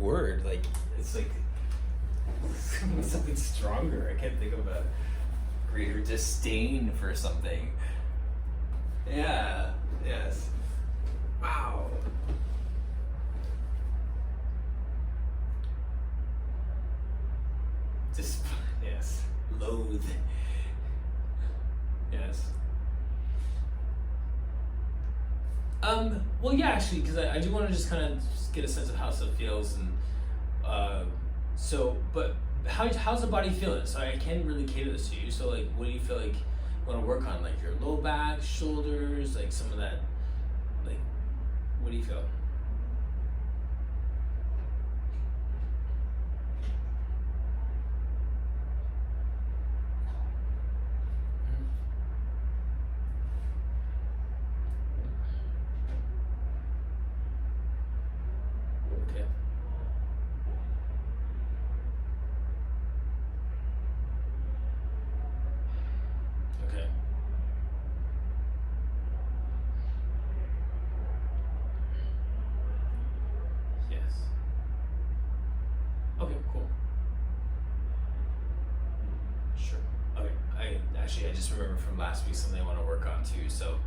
word. Like, it's like something stronger. I can't think of a greater disdain for something. Yeah, yes. Wow. Just, yes. Loathe. Yes. Well, yeah, actually, because I do want to just kind of get a sense of how stuff feels, and but how's the body feeling? So I can't really cater this to you. So like, what do you feel like you want to work on? Like your low back, shoulders, like some of that. Like, what do you feel? Okay, cool. Sure. Okay. I just remember from last week something I want to work on too. So,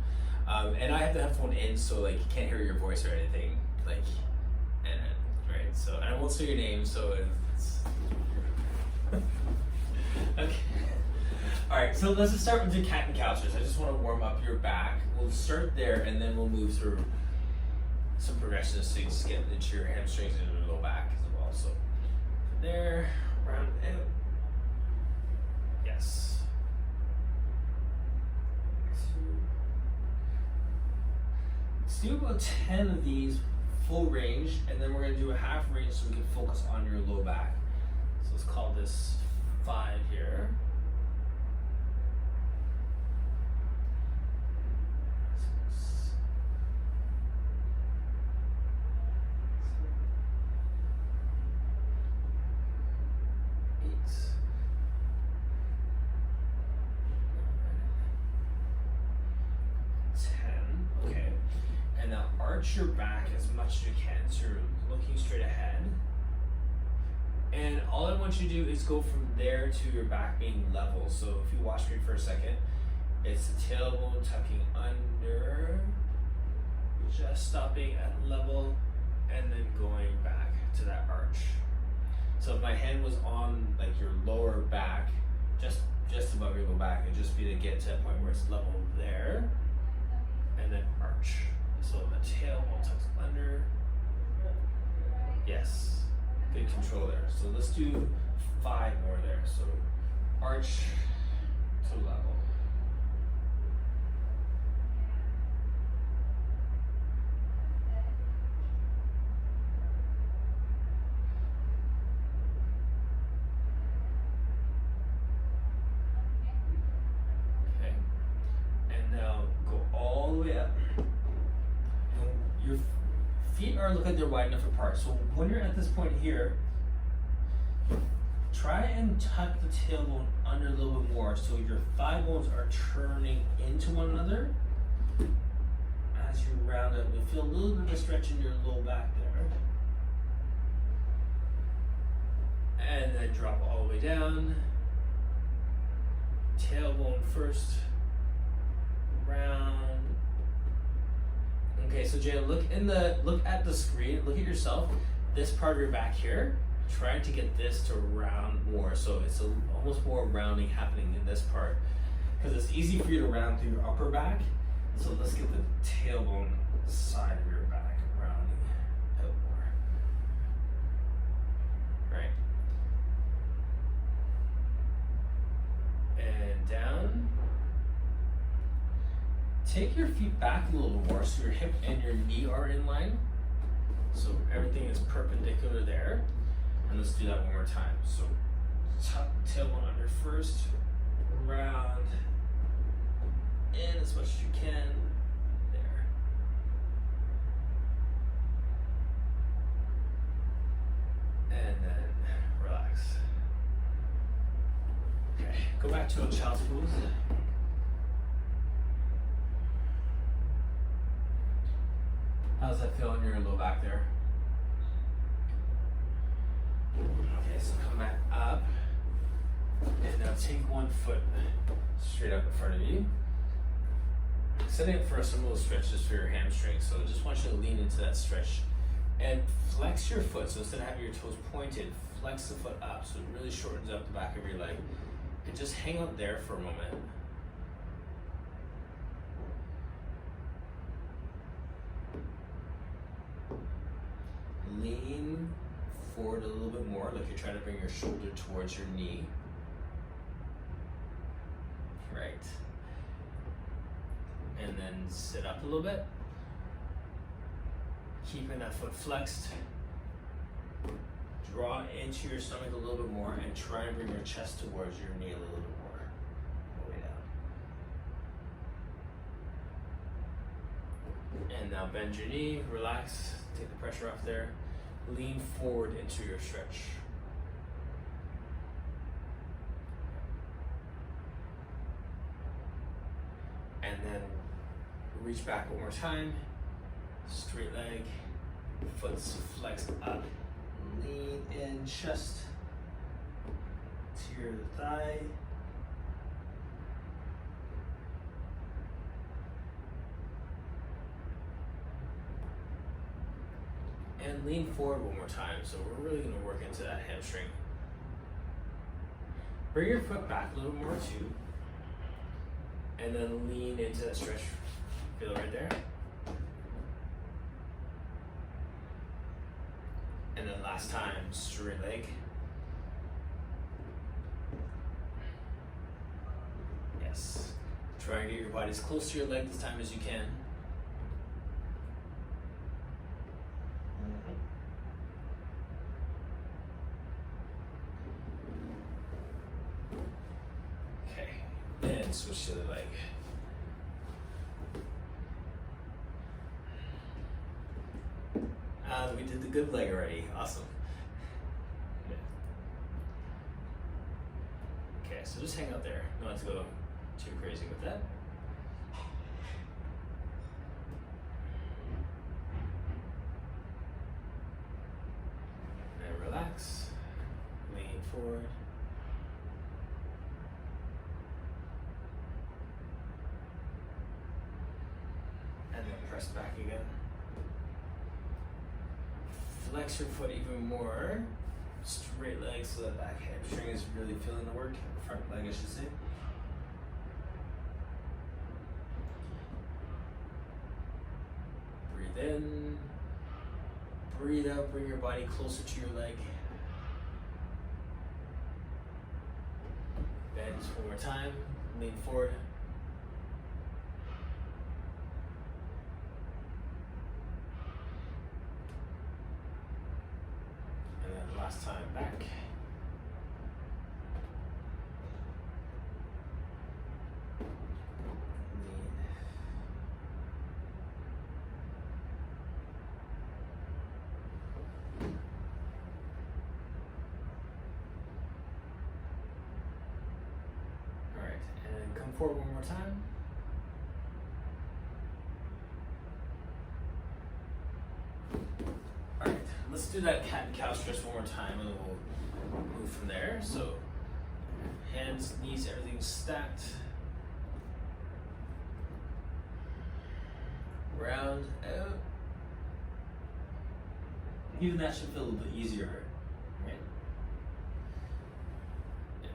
and I have the headphone in, so like you can't hear your voice or anything. Like, and right. So, and I won't say your name. So it's okay. All right. So let's just start with the cat and couches. I just want to warm up your back. We'll start there, and then we'll move through some progressions so you just get into your hamstrings and your low back as well. So. There, round out. Yes. Let's do about 10 of these full range, and then we're going to do a half range so we can focus on your low back. So let's call this 5 here. Your back as much as you can, so you're looking straight ahead, and all I want you to do is go from there to your back being level. So if you watch me for a second, it's the tailbone tucking under, just stopping at level, and then going back to that arch. So if my hand was on like your lower back, just above your low back, it'd just be to get to a point where it's level there, and then arch. So the tailbone tucks under. Yes, good control there. So let's do 5 more there. So arch to level. Okay, and now go all the way up. Your feet look like they're wide enough apart. So when you're at this point here, try and tuck the tailbone under a little bit more so your thigh bones are turning into one another. As you round up, you'll feel a little bit of a stretch in your low back there. And then drop all the way down. Tailbone first, round. Okay, so Jay, look at the screen, look at yourself, this part of your back here, trying to get this to round more, so it's almost more rounding happening in this part, because it's easy for you to round through your upper back, so let's get the tailbone side of your back rounding out more. Right. And down. Take your feet back a little more so your hip and your knee are in line. So everything is perpendicular there. And let's do that one more time. So tuck tailbone under first, round in as much as you can. There. And then relax. Okay, go back to a child's pose. How does that feel in your low back there? take one foot straight up in front of you. Setting up for some of those stretches for your hamstrings. So I just want you to lean into that stretch and flex your foot. So instead of having your toes pointed, flex the foot up so it really shortens up the back of your leg. And just hang out there for a moment. Lean forward a little bit more, like you're trying to bring your shoulder towards your knee. Right. And then sit up a little bit. Keeping that foot flexed. Draw into your stomach a little bit more and try and bring your chest towards your knee a little bit more. All the way down. And now bend your knee, relax, take the pressure off there. Lean forward into your stretch. And then reach back one more time. Straight leg, foot's flexed up. Lean in, chest to your thigh. And lean forward one more time. So we're really going to work into that hamstring. Bring your foot back a little more too. And then lean into that stretch. Feel it right there. And then last time, straight leg. Yes. Try and get your body as close to your leg this time as you can. Okay. And switch to the leg. We did the good leg already. Awesome. Yeah. Okay, so just hang out there. Don't have to go too crazy with that. And relax. Lean forward. And then press back again. Flex your foot even more. Straight leg so that back hamstring is really feeling the work. Front leg, I should say. Breathe in. Breathe out. Bring your body closer to your leg. Bend one more time. Lean forward. Last time back. Lean. All right, and then come forward one more time. Let's do that cat and cow stretch one more time and then we'll move from there. So hands, knees, everything's stacked. Round out. Even that should feel a little bit easier, right? Yeah.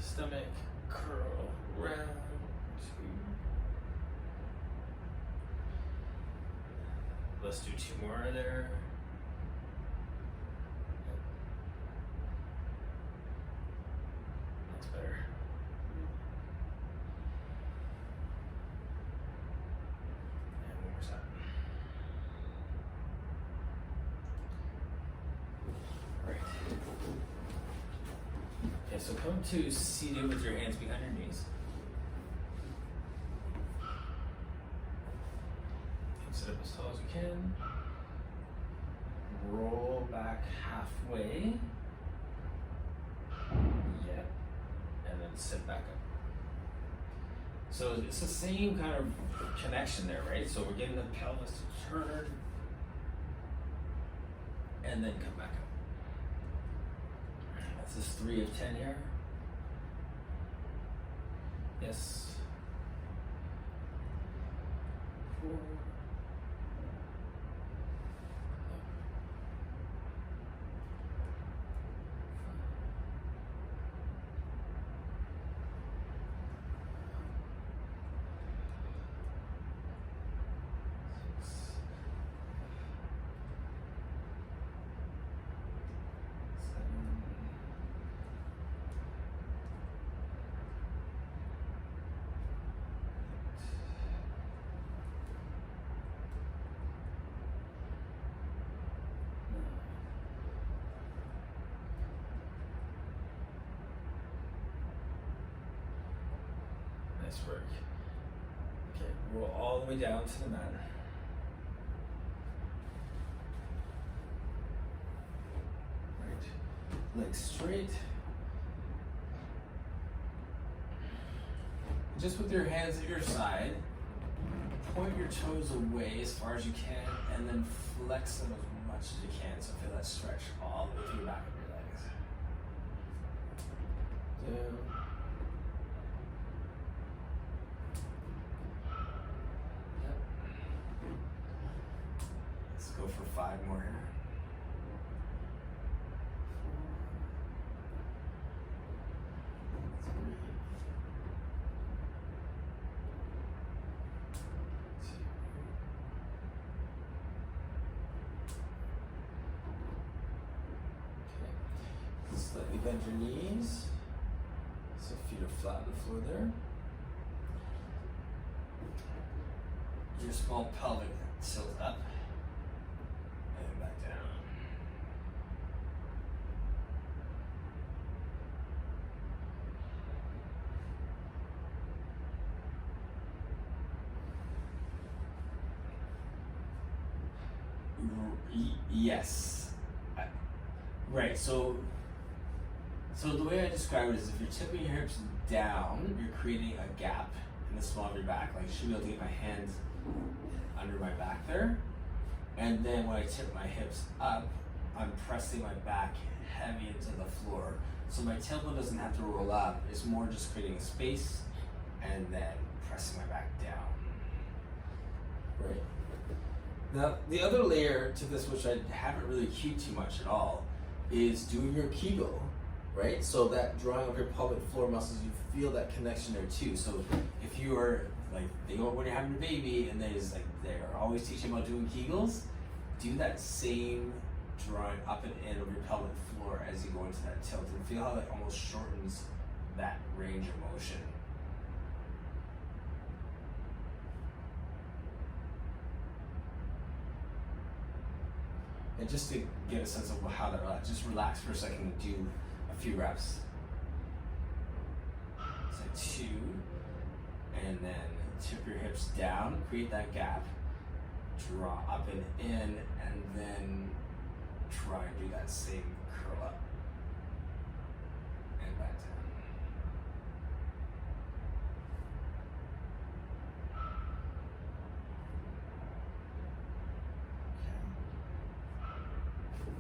Stomach, curl, round, two. Let's do two more there. That's better. And one more time. All right. Okay, so come to seated with your hands behind your knees. Sit up as tall as you can. Roll back halfway. Yep. And then sit back up. So it's the same kind of connection there, right? So we're getting the pelvis to turn and then come back up. This is 3 of 10 here. Yes. 4. Nice work. Okay, roll all the way down to the mat. Right. Legs straight. Just with your hands at your side, point your toes away as far as you can, and then flex them as much as you can. So feel that stretch all the way through the back of your legs. Down. Go for 5 more here. 4, 3, 2. Okay. Slightly bend your knees. So feet are flat on the floor there. Your small pelvic tilt up. Yes. Right, so the way I describe it is if you're tipping your hips down, you're creating a gap in the small of your back. Like I should be able to get my hand under my back there. And then when I tip my hips up, I'm pressing my back heavy into the floor. So my tailbone doesn't have to roll up. It's more just creating a space and then pressing my back down. Right. Now, the other layer to this, which I haven't really cued too much at all, is doing your Kegel, right? So that drawing of your pelvic floor muscles, you feel that connection there too. So if you are like, when you're having a baby and they're always teaching about doing Kegels, do that same drawing up and in of your pelvic floor as you go into that tilt, and feel how that almost shortens that range of motion. And just to get a sense of how that relaxes, just relax for a second and do a few reps. So 2, and then tip your hips down, create that gap, draw up and in, and then try and do that same curl up and back down.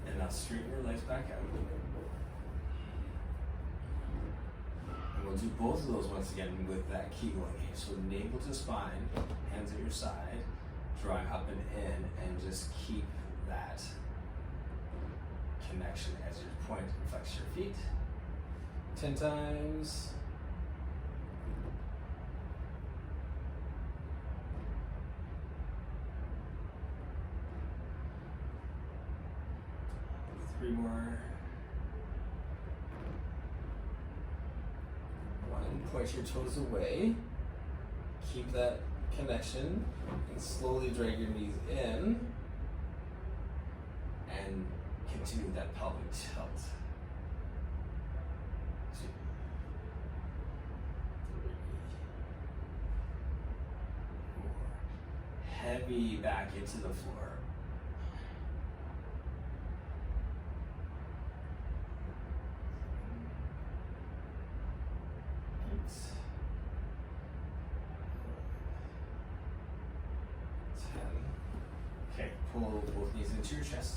And now straighten your legs back out. And we'll do both of those once again with that Kegel engage. So navel to spine, hands at your side, drawing up and in, and just keep that connection as you point and flex your feet. 10 times. Three more. 1, point your toes away. Keep that connection and slowly drag your knees in and continue that pelvic tilt. 2, 3, 4. Heavy back into the floor. 10. Okay, pull both knees into your chest.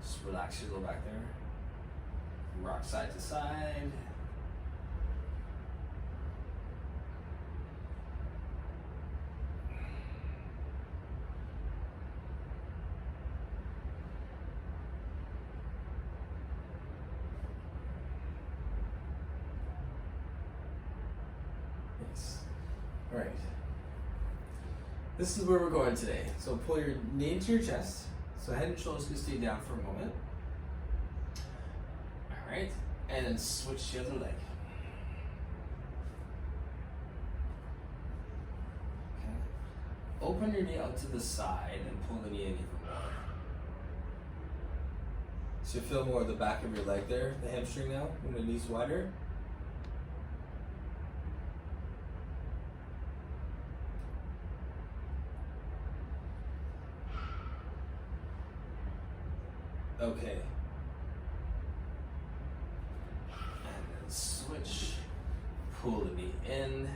Just relax your low back there. Rock side to side. Nice. All right. This is where we're going today. So pull your knee into your chest. So head and shoulders can stay down for a moment. All right. And then switch the other leg. Okay. Open your knee out to the side and pull the knee in even more. So you feel more of the back of your leg there, the hamstring now, when the knee's wider. Okay. And then switch. Pull the knee in.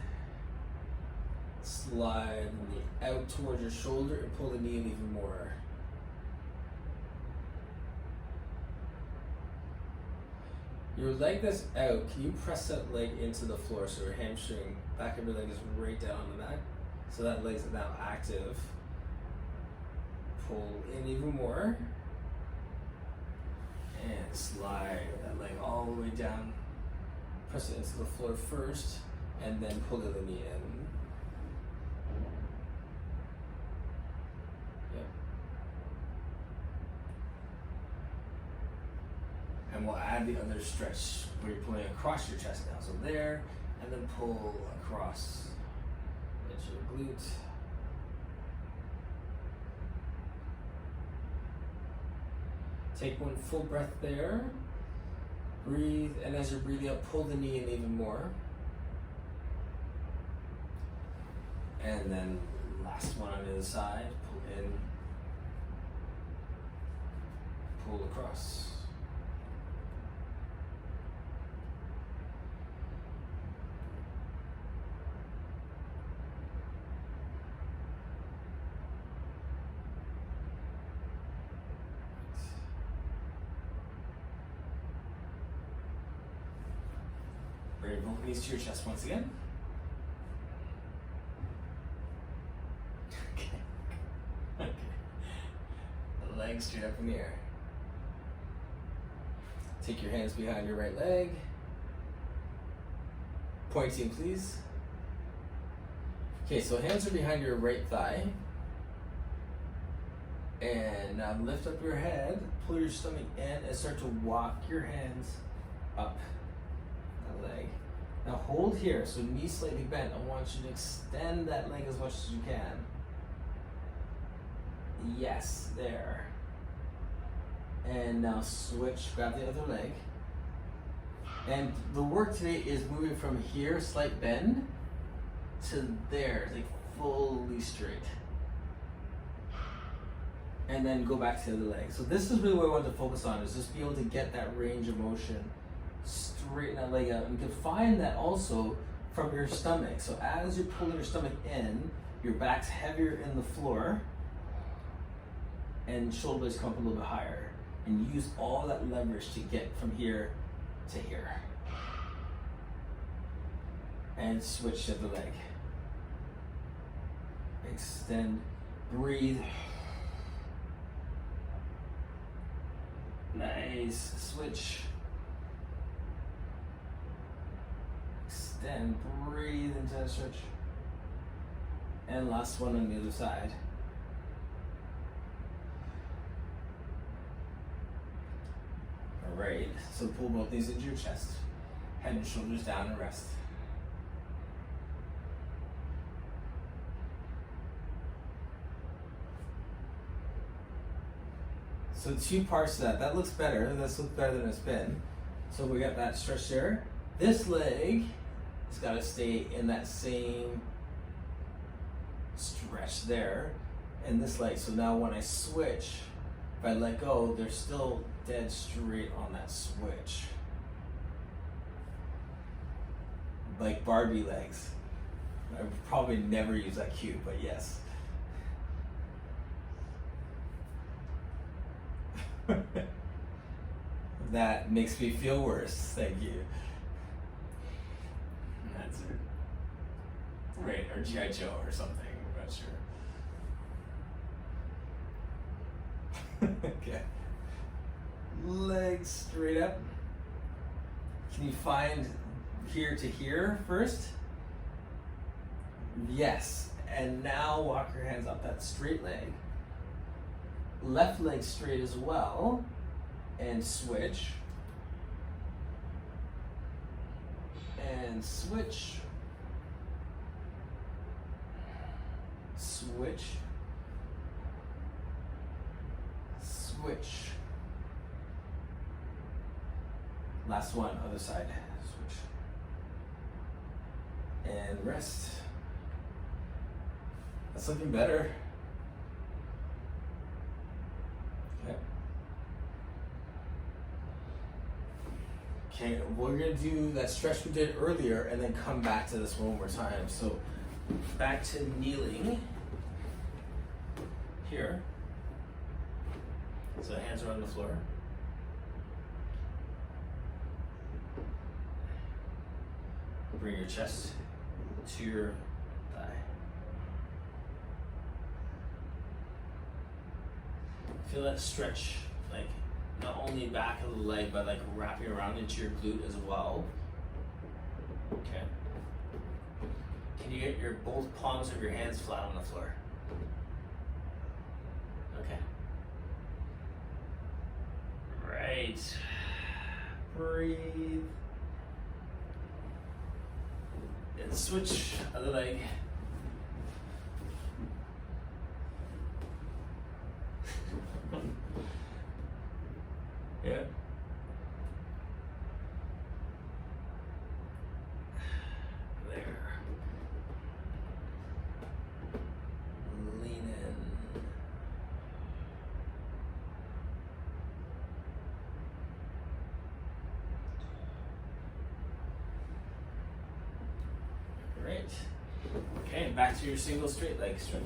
Slide the knee out towards your shoulder and pull the knee in even more. Your leg that's out, can you press that leg into the floor so your hamstring, back of your leg is right down on the mat? So that leg's now active. Pull in even more. And slide that leg all the way down. Press it into the floor first, and then pull the knee in. Yep. And we'll add the other stretch where you're pulling across your chest now. So there, and then pull across into your glute. Take one full breath there. Breathe, and as you're breathing out, pull the knee in even more. And then last one on the other side, pull in, pull across. Bring both knees to your chest once again. Okay. Okay. The legs straight up in the air. Take your hands behind your right leg. Pointing, please. Okay, so hands are behind your right thigh. And now lift up your head, pull your stomach in, and start to walk your hands up the leg. Now hold here, so knee slightly bent. I want you to extend that leg as much as you can. Yes, there. And now switch, grab the other leg. And the work today is moving from here, slight bend, to there, like fully straight. And then go back to the other leg. So this is really what I want to focus on, is just be able to get that range of motion. Straighten that leg out. And you can find that also from your stomach. So as you're pulling your stomach in, your back's heavier in the floor, and shoulder blades come up a little bit higher. And you use all that leverage to get from here to here. And switch to the leg. Extend, breathe. Nice, switch. Extend, breathe into that stretch. And last one on the other side. All right, so pull both knees into your chest. Head and shoulders down and rest. So 2 parts to that. That looks better. This looks better than it's been. So we got that stretch there. This leg has got to stay in that same stretch there. And this leg. So now when I switch, if I let go, they're still dead straight on that switch. Like Barbie legs. I would probably never use that cue, but yes. That makes me feel worse. Thank you. That's it. Right, or G.I. Joe or something. I'm not sure. Okay. Legs straight up. Can you find here to here first? Yes. And now walk your hands up that straight leg. Left leg straight as well. And switch. And switch. Switch. Switch. Last one, other side. Switch. And rest. That's looking better. Okay. Okay, we're gonna do that stretch we did earlier and then come back to this one more time. So back to kneeling here. So hands are on the floor. Bring your chest to your thigh. Feel that stretch, like not only back of the leg, but like wrapping around into your glute as well. Okay. Can you get your both palms of your hands flat on the floor? Okay. Right. Breathe. And switch other leg. Yeah. There. Lean in. Great. Okay, back to your single straight leg stretch.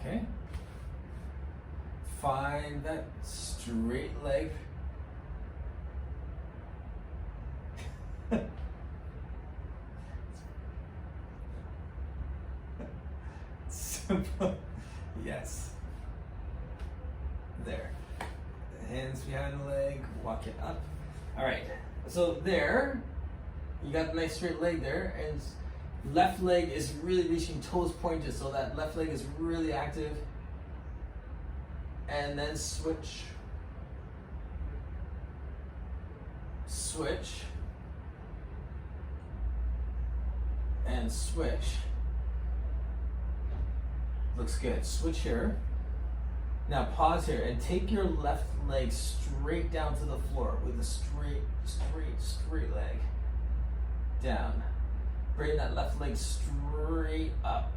Okay. Find that straight leg. Simple. Yes. There. Hands behind the leg, walk it up. All right. So there, you got a nice straight leg there, and left leg is really reaching toes pointed, so that left leg is really active. And then switch. Switch. And switch. Looks good. Switch here. Now pause here and take your left leg straight down to the floor with a straight leg. Down. Bring that left leg straight up.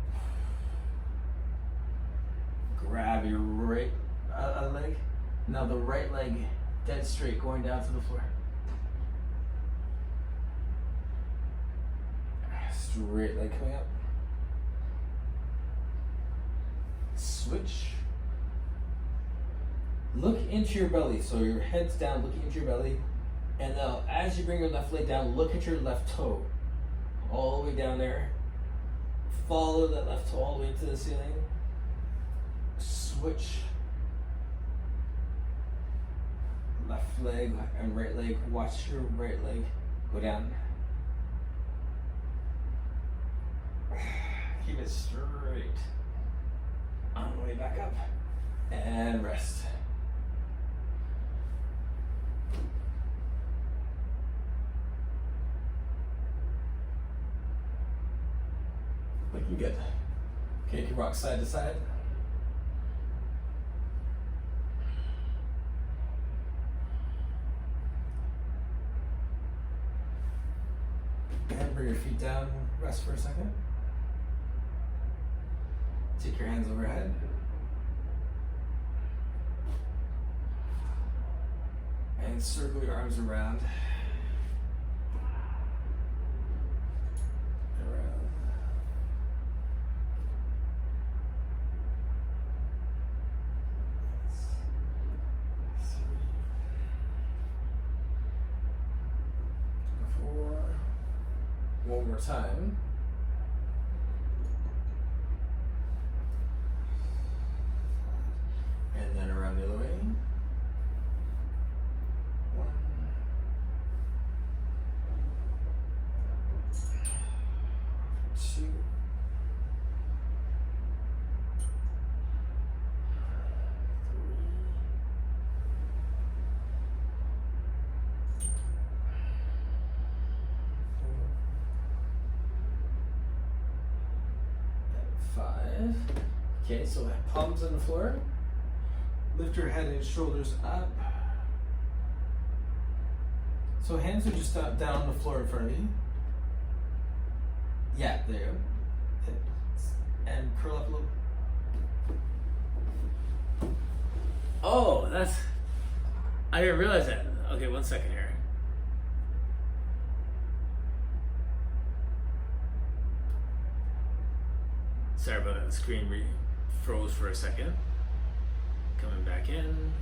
Grab your right leg. Now the right leg dead straight going down to the floor. Straight leg coming up. Switch. Look into your belly. So your head's down, looking into your belly. And now as you bring your left leg down, look at your left toe. All the way down there. Follow that left toe all the way to the ceiling. Switch. Left leg and right leg. Watch your right leg go down. Keep it straight. On the way back up. And rest. Looking good. Okay, you can rock side to side. And bring your feet down, rest for a second. Take your hands overhead. And circle your arms around. Around. One more time. And then around the other way. 1, 2, 5. Okay, so palms on the floor. Lift your head and shoulders up. So hands are just down on the floor in front of you. Yeah, there you go. And curl up a little. Oh, that's... I didn't realize that. Okay, 1 second here. Sorry about that. The screen froze for a second. Coming back in.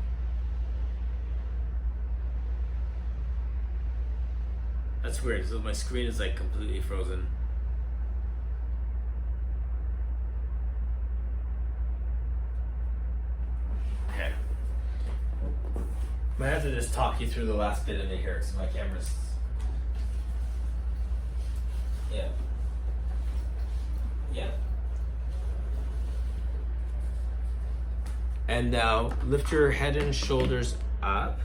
That's weird. So my screen is like completely frozen. Okay. Might have to just talk you through the last bit of it here because my camera's. Yeah. Yeah. And now lift your head and shoulders up.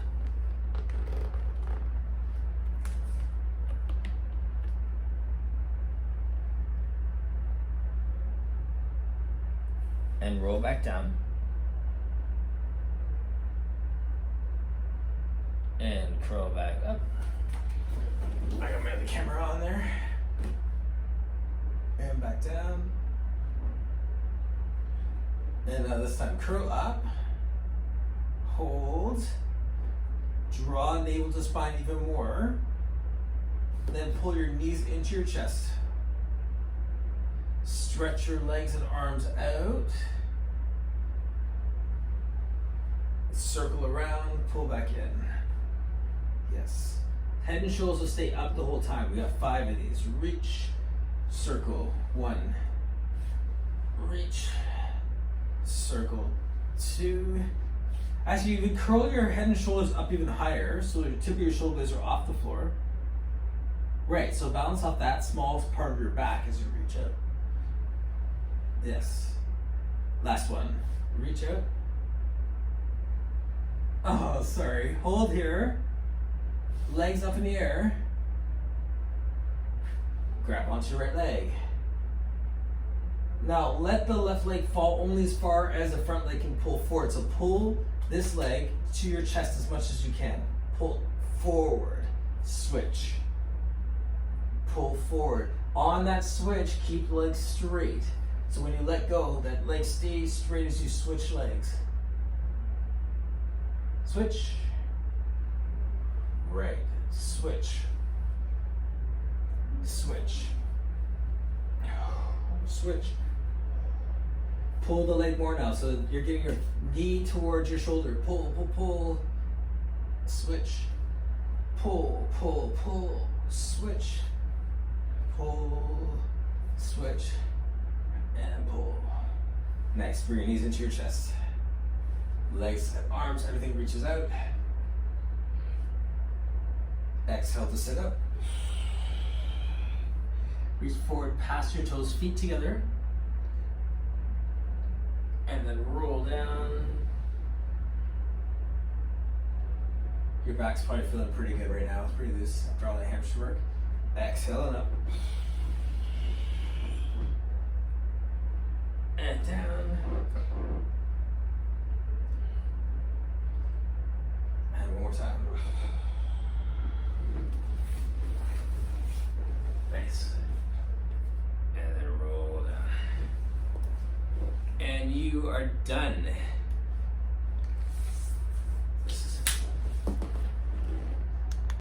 And roll back down. And curl back up. I got my other camera on there. And back down. And now this time curl up, hold, draw navel to spine even more, then pull your knees into your chest. Stretch your legs and arms out. Circle around, pull back in. Yes. Head and shoulders will stay up the whole time. We got 5 of these. Reach, circle, 1. Reach. Circle, 2. Actually, you can curl your head and shoulders up even higher, so the tip of your shoulder blades are off the floor. Right, so balance off that small part of your back as you reach out. Yes. Last one. Reach out. Oh, sorry. Hold here. Legs up in the air. Grab onto your right leg. Now let the left leg fall only as far as the front leg can pull forward. So pull this leg to your chest as much as you can. Pull forward, switch. Pull forward. On that switch, keep the leg straight. So when you let go, that leg stays straight as you switch legs. Switch. Right. Switch. Switch. Switch. Pull the leg more now, so you're getting your knee towards your shoulder. Pull, pull, pull. Switch. Pull, pull, pull. Switch. Pull. Switch. And pull. Next, bring your knees into your chest. Legs, arms, everything reaches out. Exhale to sit up. Reach forward past your toes, feet together. And then roll down. Your back's probably feeling pretty good right now. It's pretty loose after all that hamstring work. Exhale and up. And down. And one more time. Nice. And then roll down. And you are done.